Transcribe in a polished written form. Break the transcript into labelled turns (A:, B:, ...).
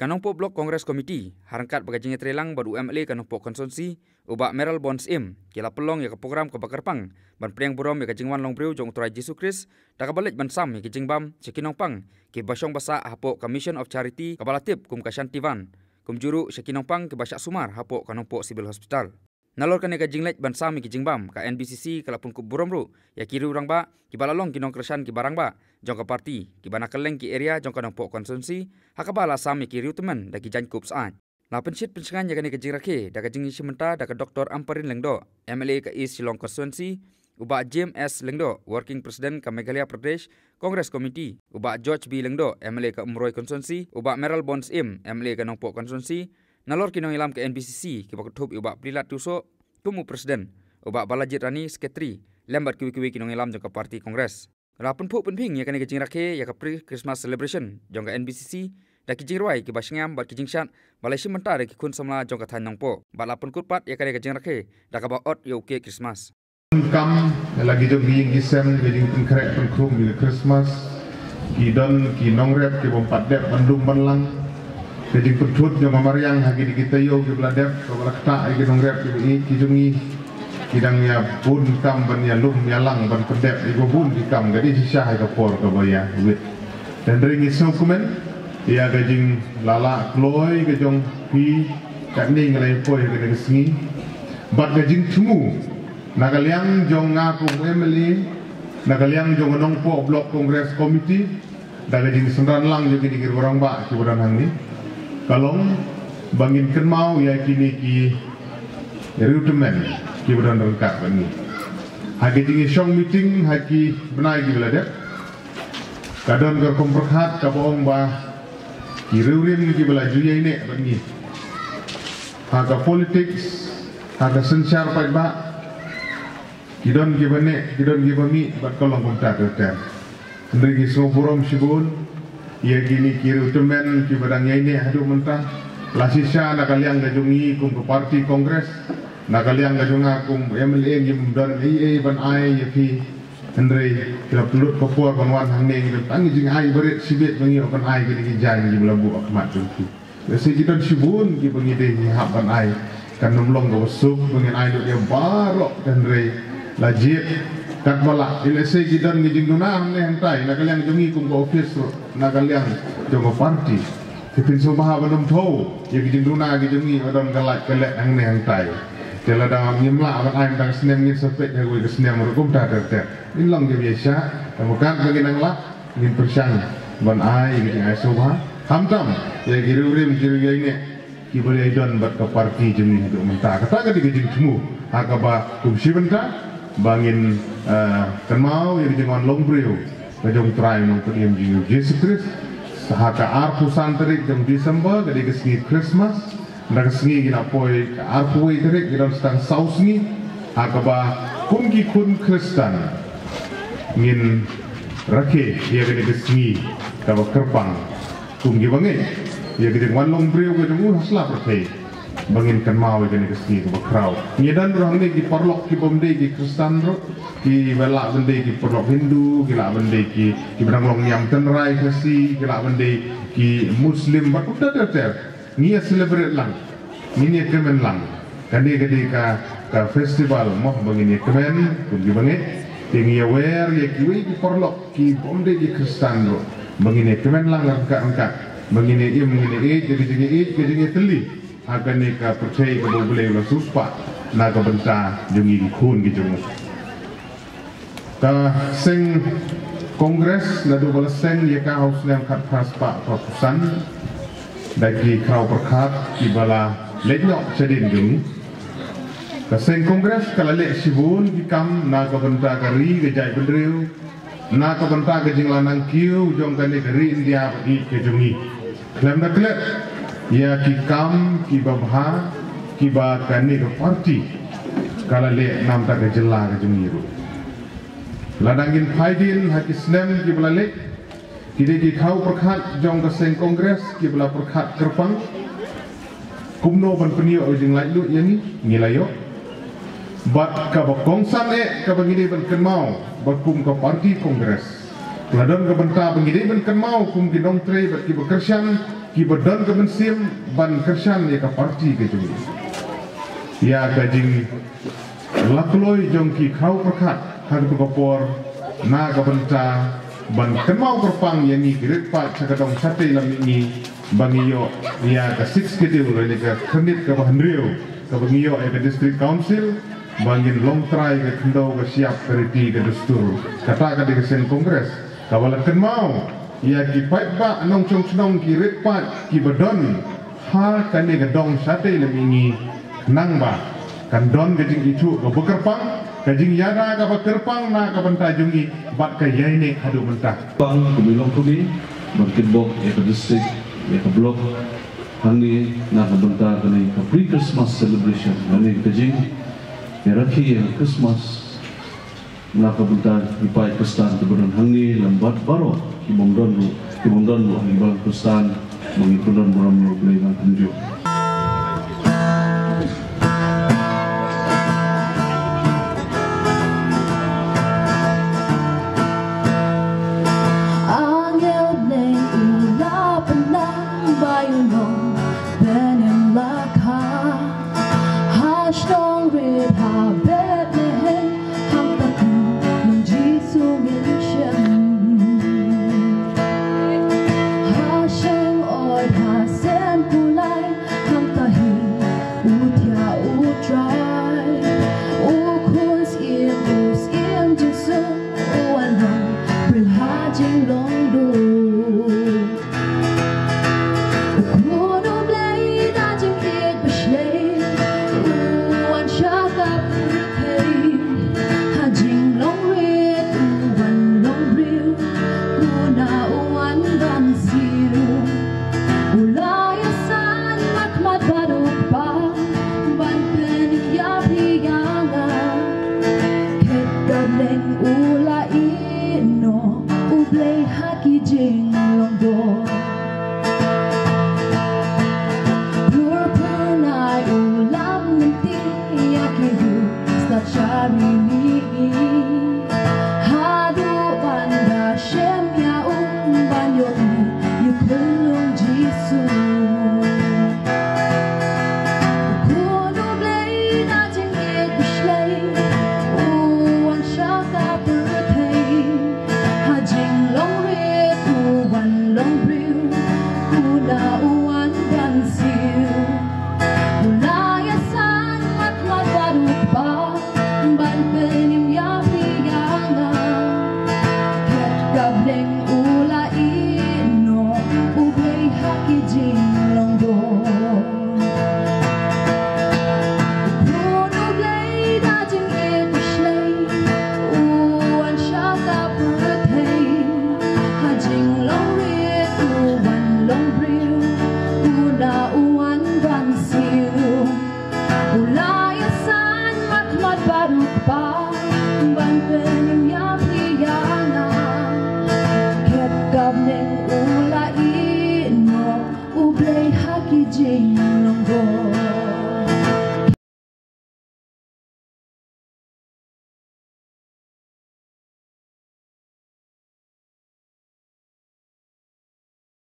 A: Kanongpo Blok Kongres Komiti harangkat bagajingnya trelang badu MLA kanongpo konsumsi ubak Meral Bonds im kila pelong ya ke program ke bakarpang ban priang burom ya ke jingwan long briu jong turai Jesu Kris da kabalik ban sam ya ke jingbam Syakinong Pang ke basyong basa hapo Commission of Charity kabalatip kum kasyantivan kum juru Syakinong Pang ke basyak sumar hapo kanongpo Civil Hospital. Nalorkan ya ke jinglet ban sam ya ke jingbam ka NBCC kalapun ku burom ru ya kiri urang ba ki balalong kinong kersan ki barang ba jong ke parti ki banakeleng ki area jong kanongpo konsumsi hakabala sam ya kiri teman da ki jankup saat. La pensit pensengan ya ke jingrake da ke jingi sementa da ke Dr. Amparin Lengdo MLA ke East Shillong Constituency ubak James S. Lengdo Working President ke Meghalaya Pradesh Congress Committee ubak George B. Lengdo MLA ke Umroi Constituency ubak Meral Bonds im MLA ke Nongpo Constituency nalor kinong ilam ke NBCC ki bakutup ubak Prilat Tuso kumu Presiden ubak Balajit Rani Sekretari lembat kiwi-kiwi kinong ilam jong ke Parti Kongres. La penpuk penping ya ke jingrake ya ke pre-Christmas celebration jong ke NBCC da ki jingruai ki basyngam bat ki jingshat balai sementara ki kun samla jong ka than nongpo bat la pen kutpat ya ke jingrake da ka ba ot yo ke Christmas
B: kam lagi jong gi gisem ge jing pen krek pen krum di Christmas ki don ki nongrep ki bompat dep bandung banlang ge jing pen tut jong mariang hagi di kita yo ki bladep ko balakta ki nongrep ki jungi kidang ya pun kam ban ya lum ya lang ban pedep igo bun ki kam gadi sisah ka por ka baya wit dan ringi dokumen ia gajing lala kloy gajong pi katning ngalai poi ke sengi bat gajing tumu nagaliang jong ngaku MLA nagaliang jong nongpo Blok Kongres Komiti da gajing sendran lang jo kini kir orang ba ki bodan hang ni kalong bangin kenmau ya kini ki rutemen ki bodan rengkat bani hagi jingi shong meeting hagi benai ki beladep kadon ke komperhat ka boong ba kirurin ki bela juya ini bagi harga politics harga sensyar pai ba kidon ki bane kidon ki bami bat kolong komta ter ndri so borom sibun ia gini kiru temen ki badang ini hadu mentah lasisha nakaliang gajungi kum ke Parti Kongres nakaliang gajunga kum MLA ngim don AA ban ai yafi Andre kira pelut kopor konwan hangning kita tangi jing ai berit sibit bangi okan ai kita kijang di belabu akmat jungki. Besi kita sibun kita bangi deh hapan ai kan nomlong ke besuk bangi ai dok yang barok Andre lajib kat balak. Ilese kita ngijing dunam nih hentai nakaliang jungi kum ke office nakaliang jong parti. Tipin sumpah belum tahu ya kijing dunam kijungi odon galak kelek hang nih hentai. Kalau dah nyemla akan ayam tang senem ni sepet yang gue kesenem merukum dah ter. Ini lang je biasa. Kemudian bagi nanglah ingin persang ban ay ingin ay soba. Hamtam ya girurim giru ini kibali idon bat ke parti jeni untuk mentah. Kata ke digejing semu. Hakaba kumsi benta bangin kenmau yang jengan longbriu. Kajong try nong periem jingu Yesus Kristus. Haka arpu santerik jam Desember jadi kesini Christmas. Nak sengi gina poi arpoi terik gina sedang saus ni hakaba kumki kun Kristen ngin rake ia gina kesengi kaba kerpang kumki bangai ia gina wanlong brio gina haslah pertai bangin kan mau gina kesengi kaba krau nyedan orang ni ki porlok ki bomde ki Kristen ro ki belak bende ki porlok Hindu ki lak bende ki benang long nyam tenrai kasi ki lak bende ki Muslim bat udah ter Nia celebrate lang, ini kemen lang. Kadi ka festival moh begini kemen, kunci banget. Tingi aware ya kiwi ki porlok ki bomde ki Kristen ro. Begini kemen lang angkat. Begini jadi teli. Akan ni ka percaya ke boleh ulah suspa. Na ka benta jungi kun ki jungu. Ka sing kongres na do bala seng ya ka haus nem kat paspa propusan. Dari kerau perkat di bala lenyok sedin jung. Kaseng kongres kalau lek sibun dikam na kabenta kari gejai bendriu na kabenta gejing lanang kiu jong kane kari India bagi kejungi. Klem na klep ya kikam kibabha kiba kane ke parti kalau lek nam tak gejela kejungi ru. Ladangin faidin hakisnem kibala lek Kini ki kau perkat jong kaseng kongres ki bela perkat kerpang kumno ban penio ujing lai lu yani ngilayo bat ka bakongsan ka bangini ban kenmau bakum ka Parti Kongres ladon ka benta bangini ban kenmau kum ki dong tre bat ki bekersian ki badan ke bensim ban kersan ya ka parti ke jung ya kajing lakloi jong ki khau perkat hang tu kapor na ka benta ban kenmau kerpang yang ni geret pat sakadong sate lam ni bangiyo ya ka 6 kedil le ka khnit ka bahandrio ka bangiyo ka district council bangin long try ke kendo ke siap keriti ke dustur kata ka di kesen kongres kawala kenmau ya ki pat ba nong chong snong ki ret pat ki badon ha kan ni gedong sate lam ni nang ba kan don ke jing itu ka bekerpang kajing yada ka bekerpang na ka benta jungi bat ka yaine hadu benta
C: pang kumilong kumi berkibok ya ke district ya ke blok hani na ka benta kani ka pre Christmas celebration hani kajing ya rakhi ya Christmas na ka benta ipai kustan keberon hani lambat baro kimongdon lu ang ibang kustan mengikudan buram lu belian tunjuk.
D: Ula ino ublay haki jing long go.